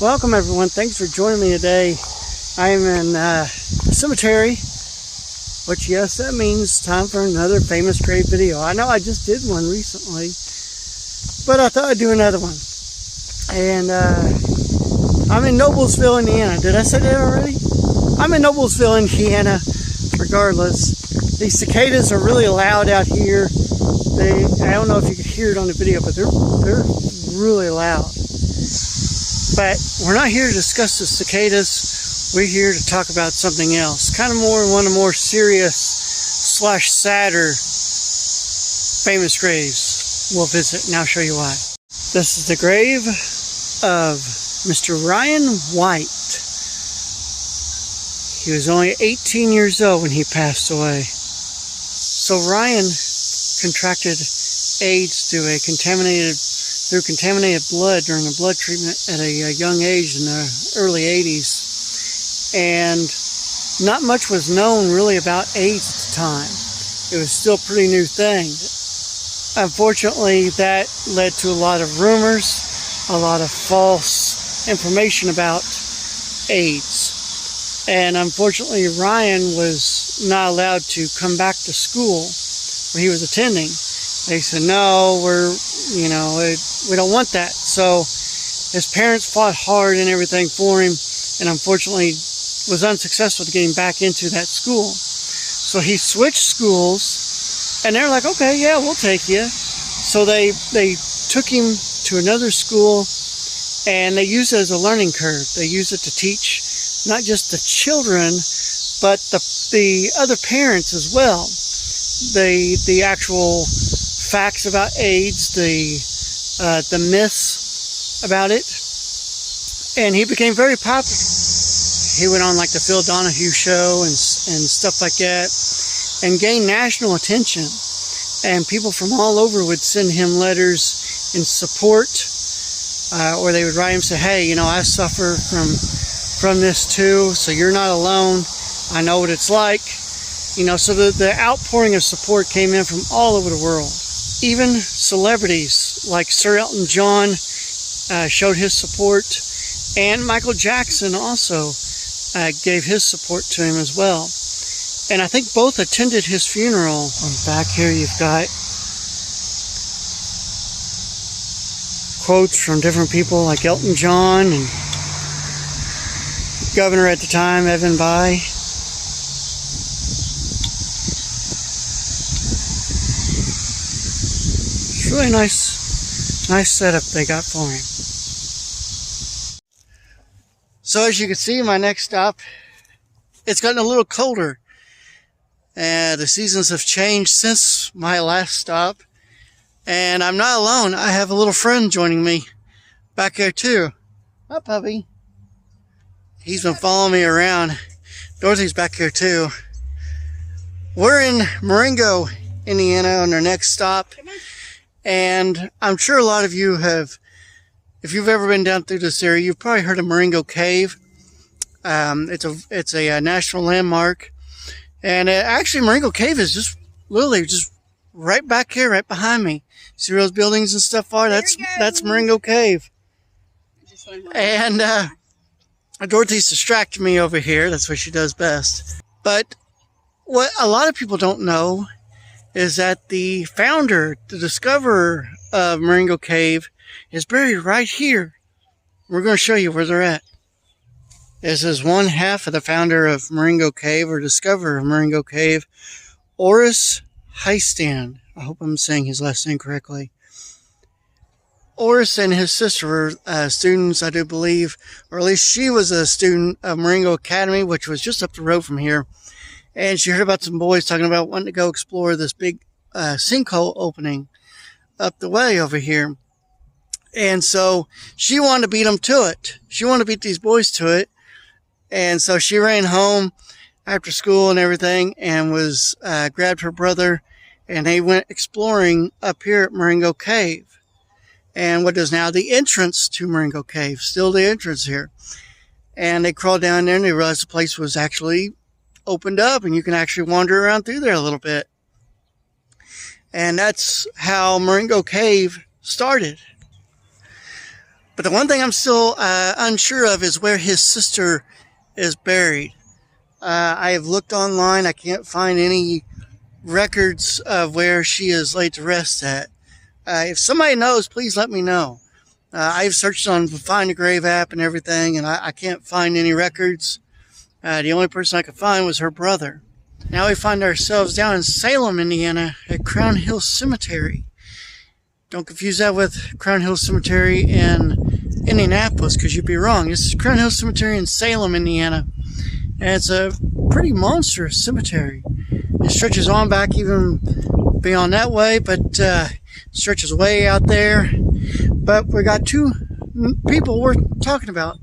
Welcome everyone, thanks for joining me today. I'm in the cemetery, which yes, that means time for another famous grave video. I know I just did one recently, but I thought I'd do another one. And I'm in Noblesville, Indiana. Did I say that already? I'm in Noblesville, Indiana, regardless. These cicadas are really loud out here. I don't know if you could hear it on the video, but they're really loud. But we're not here to discuss the cicadas. We're here to talk about something else. Kind of one of the more serious / sadder famous graves we'll visit, and I'll show you why. This is the grave of Mr. Ryan White. He was only 18 years old when he passed away. So Ryan contracted AIDS through contaminated blood during a blood treatment at a young age in the early 80s. And not much was known really about AIDS at the time. It was still a pretty new thing. Unfortunately, that led to a lot of rumors, a lot of false information about AIDS. And unfortunately, Ryan was not allowed to come back to school where he was attending. They said, no, we don't want that. So his parents fought hard and everything for him, and unfortunately was unsuccessful to getting back into that school. So he switched schools, and they're like, okay, yeah, we'll take you. So they took him to another school, and they used it as a learning curve. They used it to teach not just the children, but the other parents as well. The actual facts about AIDS, the myths about it, and he became very popular. He went on like the Phil Donahue show and stuff like that, and gained national attention. And people from all over would send him letters in support, or they would write him and say, hey, I suffer from this too, so you're not alone. I know what it's like. So the outpouring of support came in from all over the world. Even celebrities like Sir Elton John showed his support, and Michael Jackson also gave his support to him as well. And I think both attended his funeral. Back here you've got quotes from different people like Elton John and Governor at the time, Evan Bayh. It's really nice setup they got for him. So as you can see, my next stop, it's gotten a little colder. The seasons have changed since my last stop. And I'm not alone. I have a little friend joining me back there too. Hi, puppy. He's been following me around. Dorothy's back here too. We're in Marengo, Indiana on our next stop. And I'm sure a lot of you have, if you've ever been down through this area, you've probably heard of Marengo Cave. It's a national landmark. And actually, Marengo Cave is just literally just right back here, right behind me. See where those buildings and stuff are? That's Marengo Cave. And Dorothy's distracting me over here. That's what she does best. But what a lot of people don't know is that the founder, the discoverer of Marengo Cave, is buried right here. We're going to show you where they're at. This is one half of the founder of Marengo Cave, or discoverer of Marengo Cave, Oris Heistand. I hope I'm saying his last name correctly. Oris and his sister were students, I do believe, or at least she was a student of Marengo Academy, which was just up the road from here. And she heard about some boys talking about wanting to go explore this big sinkhole opening up the way over here. And so she wanted to beat them to it. She wanted to beat these boys to it. And so she ran home after school and everything, and was grabbed her brother, and they went exploring up here at Marengo Cave. And what is now the entrance to Marengo Cave, still the entrance here. And they crawled down there and they realized the place was actually opened up, and you can actually wander around through there a little bit. And that's how Marengo Cave started. But the one thing I'm still unsure of is where his sister is buried. I have looked online. I can't find any records of where she is laid to rest at. If somebody knows, please let me know. I've searched on the Find a Grave app and everything, and I can't find any records. The only person I could find was her brother. Now we find ourselves down in Salem, Indiana, at Crown Hill Cemetery. Don't confuse that with Crown Hill Cemetery in Indianapolis, because you'd be wrong. This is Crown Hill Cemetery in Salem, Indiana. And it's a pretty monstrous cemetery. It stretches on back even beyond that way, but stretches way out there. But we got two people worth talking about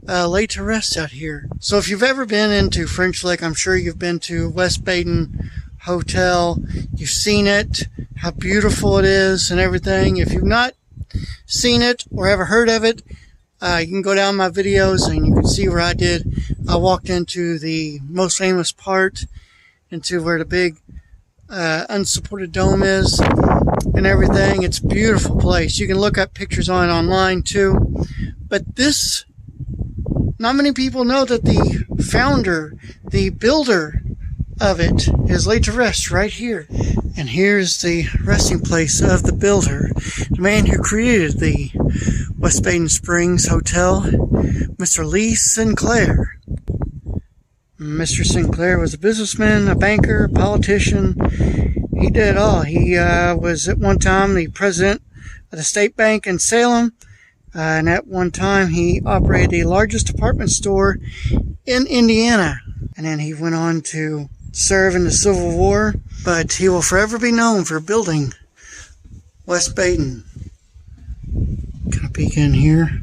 laid to rest out here. So if you've ever been into French Lick, I'm sure you've been to West Baden Hotel. You've seen it, how beautiful it is and everything. If you've not seen it or ever heard of it, you can go down my videos and you can see where I did. I walked into the most famous part, into where the big unsupported dome is and everything. It's a beautiful place. You can look up pictures on it online too. But this, not many people know that the founder, the builder of it, is laid to rest right here. And here's the resting place of the builder, the man who created the West Baden Springs Hotel, Mr. Lee Sinclair. Mr. Sinclair was a businessman, a banker, a politician. He did it all. He was at one time the president of the State Bank in Salem. And at one time, he operated the largest department store in Indiana. And then he went on to serve in the Civil War. But he will forever be known for building West Baden. Kind of peek in here.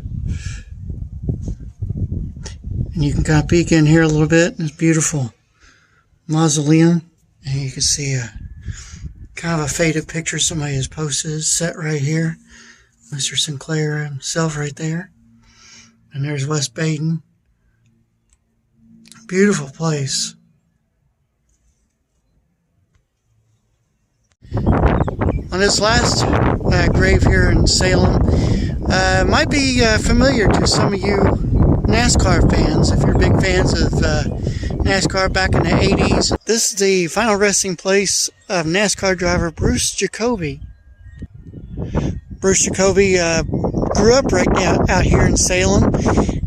And you can kind of peek in here a little bit. It's beautiful mausoleum. And you can see a kind of a faded picture somebody has posted, set right here. Mr. Sinclair himself right there. And there's West Baden. Beautiful place. On this last grave here in Salem, might be familiar to some of you NASCAR fans, if you're big fans of NASCAR back in the 80s. This is the final resting place of NASCAR driver Bruce Jacoby. Bruce Jacoby grew up right out here in Salem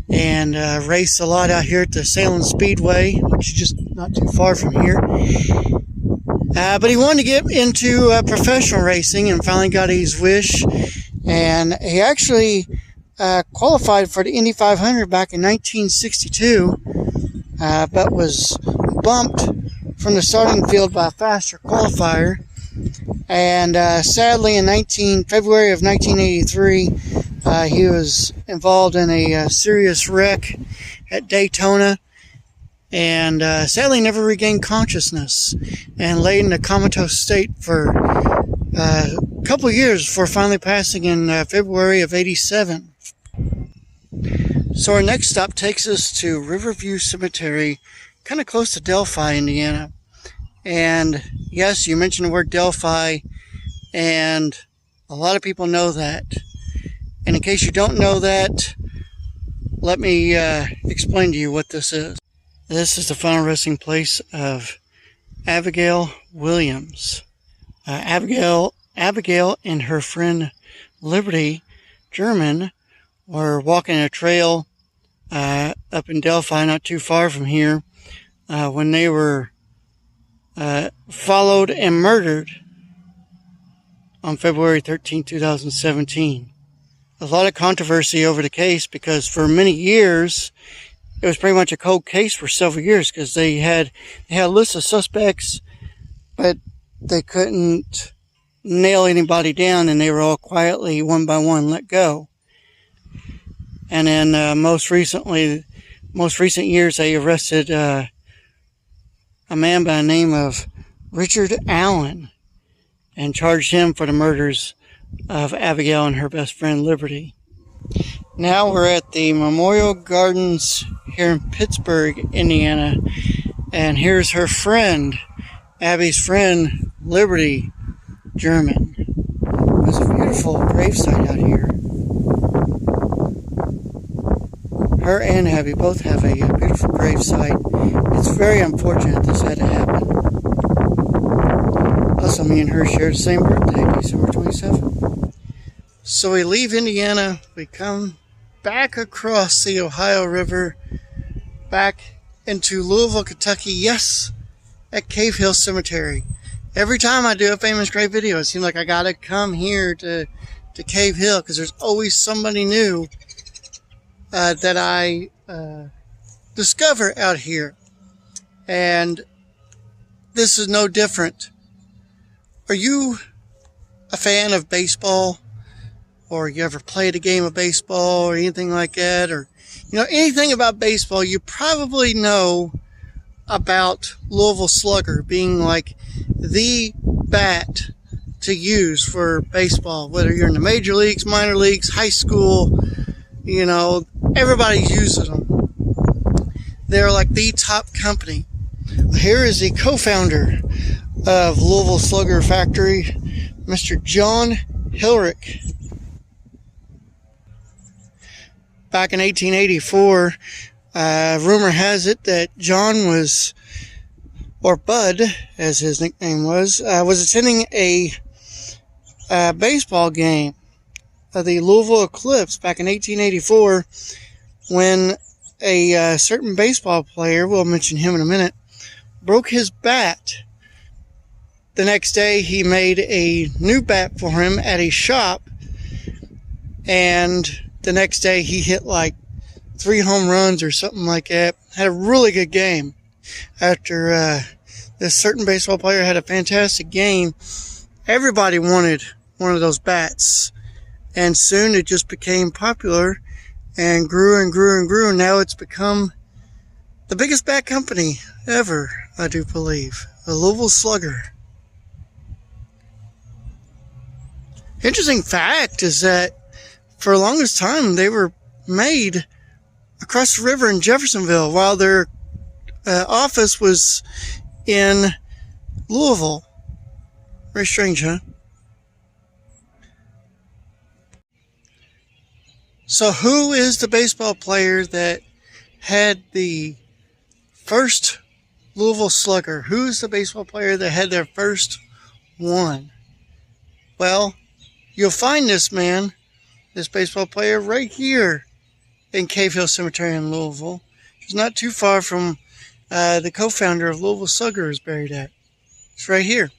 and raced a lot out here at the Salem Speedway, which is just not too far from here. But he wanted to get into professional racing and finally got his wish. And he actually qualified for the Indy 500 back in 1962, but was bumped from the starting field by a faster qualifier. And sadly, in February of 1983, he was involved in a serious wreck at Daytona, and sadly never regained consciousness and laid in a comatose state for a couple of years before finally passing in February of '87. So our next stop takes us to Riverview Cemetery, kind of close to Delphi, Indiana. And yes, you mentioned the word Delphi, and a lot of people know that. And in case you don't know that, let me explain to you what this is. This is the final resting place of Abigail Williams. Abigail and her friend Liberty German were walking a trail up in Delphi, not too far from here, when they were followed and murdered on February 13, 2017. A lot of controversy over the case because for many years it was pretty much a cold case for several years because they had a list of suspects, but they couldn't nail anybody down, and they were all quietly, one by one, let go. And then most recent years, they arrested a man by the name of Richard Allen and charged him for the murders of Abigail and her best friend Liberty. Now we're at the Memorial Gardens here in Pittsburgh, Indiana, and here's her friend, Abby's friend, Liberty German. It's a beautiful gravesite out here. Her and Abby both have a beautiful gravesite. It's very unfortunate this had to happen. Also, me and her share the same birthday, December 27th. So we leave Indiana, we come back across the Ohio River, back into Louisville, Kentucky. Yes, at Cave Hill Cemetery. Every time I do a famous grave video, it seems like I gotta come here to Cave Hill, because there's always somebody new that I discover out here. And this is no different. Are you a fan of baseball? Or you ever played a game of baseball or anything like that? Or, you know, anything about baseball, you probably know about Louisville Slugger being like the bat to use for baseball. Whether you're in the major leagues, minor leagues, high school, you know, everybody uses them. They're like the top company. Here is the co-founder of Louisville Slugger Factory, Mr. John Hilrich. Back in 1884, rumor has it that John was, or Bud, as his nickname was attending a baseball game of the Louisville Eclipse back in 1884, when a certain baseball player, we'll mention him in a minute, broke his bat. The next day, he made a new bat for him at a shop, and the next day he hit like 3 home runs or something like that. Had a really good game. After this certain baseball player had a fantastic game, everybody wanted one of those bats. And soon it just became popular and grew and grew and grew. And now it's become the biggest bat company ever, I do believe. The Louisville Slugger. Interesting fact is that for the longest time, they were made across the river in Jeffersonville while their office was in Louisville. Very strange, huh? So who is the baseball player that had the first Louisville Slugger? Who's the baseball player that had their first one? Well, you'll find this man, this baseball player, right here in Cave Hill Cemetery in Louisville. It's not too far from the co-founder of Louisville Slugger is buried at. It's right here.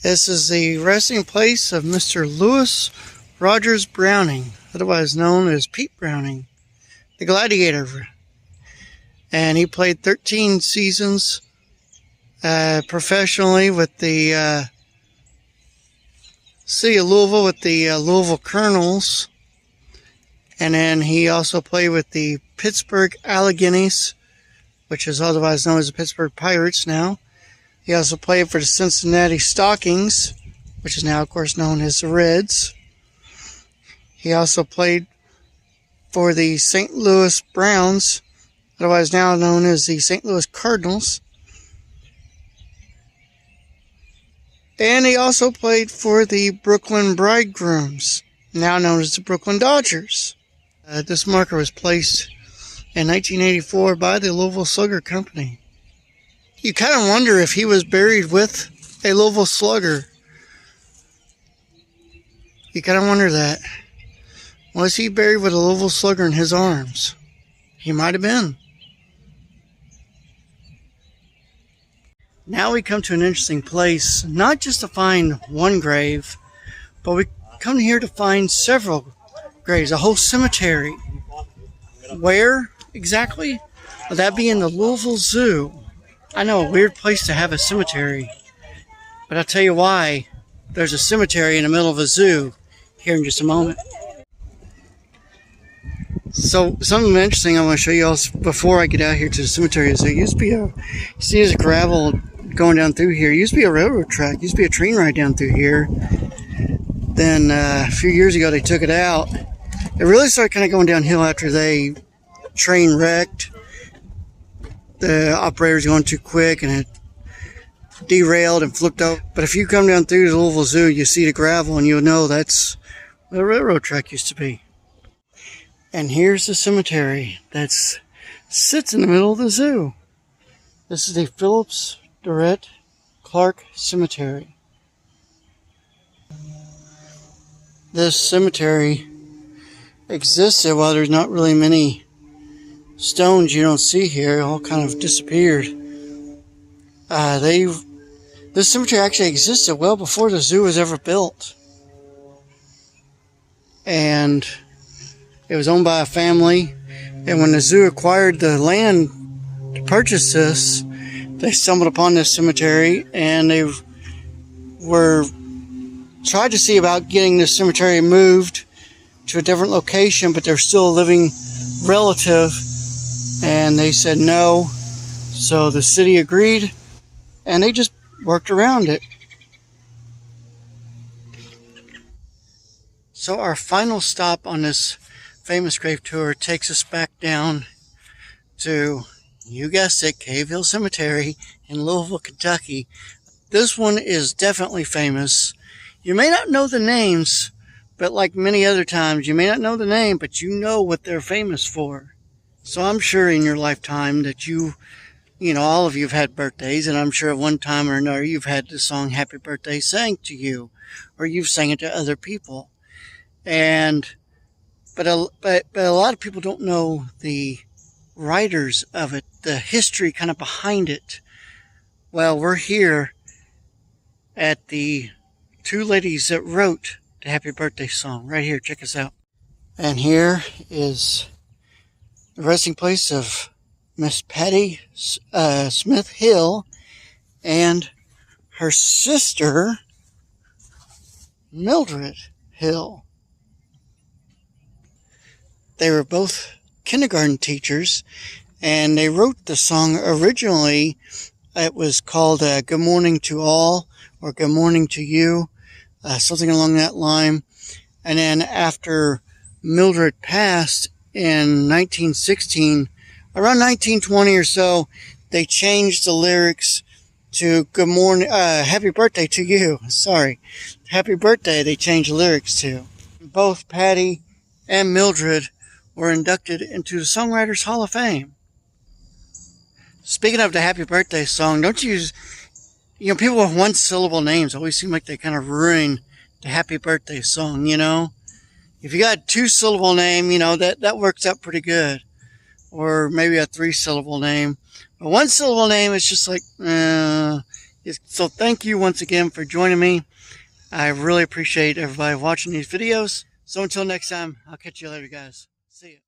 This is the resting place of Mr. Lewis Rogers Browning, otherwise known as Pete Browning, the Gladiator. And he played 13 seasons professionally with the city of Louisville, with the Louisville Colonels. And then he also played with the Pittsburgh Alleghenies, which is otherwise known as the Pittsburgh Pirates now. He also played for the Cincinnati Stockings, which is now, of course, known as the Reds. He also played for the St. Louis Browns, otherwise now known as the St. Louis Cardinals. And he also played for the Brooklyn Bridegrooms, now known as the Brooklyn Dodgers. This marker was placed in 1984 by the Louisville Slugger Company. You kind of wonder if he was buried with a Louisville Slugger. You kind of wonder that. Was he buried with a Louisville Slugger in his arms? He might have been. Now we come to an interesting place, not just to find one grave, but we come here to find several graves, a whole cemetery. Where exactly? Well, that'd be in the Louisville Zoo. I know, a weird place to have a cemetery, but I'll tell you why there's a cemetery in the middle of a zoo here in just a moment. So something interesting I want to show you all before I get out here to the cemetery is there used to be you see there's gravel going down through here. It used to be a railroad track, used to be a train ride down through here. Then a few years ago they took it out. It really started kind of going downhill after they train wrecked. The operator's going too quick and it derailed and flipped out. But if you come down through the Louisville Zoo, you see the gravel and you'll know that's where the railroad track used to be. And here's the cemetery that sits in the middle of the zoo. This is the Phillips Durrett Clark Cemetery. This cemetery existed while there's not really many stones you don't see here. All kind of disappeared. This cemetery actually existed well before the zoo was ever built. And it was owned by a family. And when the zoo acquired the land to purchase this, they stumbled upon this cemetery, and they tried to see about getting this cemetery moved to a different location, but they're still a living relative, and they said no. So the city agreed, and they just worked around it. So our final stop on this famous grave tour takes us back down to, you guessed it, Cave Hill Cemetery in Louisville, Kentucky. This one is definitely famous. You may not know the names, but like many other times, you may not know the name, but you know what they're famous for. So I'm sure in your lifetime that all of you have had birthdays, and I'm sure at one time or another you've had the song Happy Birthday sang to you, or you've sang it to other people. But a lot of people don't know the writers of it, the history kind of behind it. Well, we're here at the two ladies that wrote the Happy Birthday song. Right here, check us out. And here is the resting place of Miss Patty Smith Hill and her sister, Mildred Hill. They were both kindergarten teachers, and they wrote the song originally. It was called Good Morning to All, or Good Morning to You, something along that line. And then after Mildred passed in 1916, around 1920 or so, they changed the lyrics to Good Morning, Happy Birthday to You. Sorry. Happy Birthday, they changed the lyrics to. Both Patty and Mildred were inducted into the Songwriters Hall of Fame. Speaking of the Happy Birthday song, don't you people with one syllable names always seem like they kind of ruin the Happy Birthday song, If you got a 2-syllable name, that works out pretty good. Or maybe a 3-syllable name. A 1-syllable name is just like, So thank you once again for joining me. I really appreciate everybody watching these videos. So until next time, I'll catch you later, guys. See ya.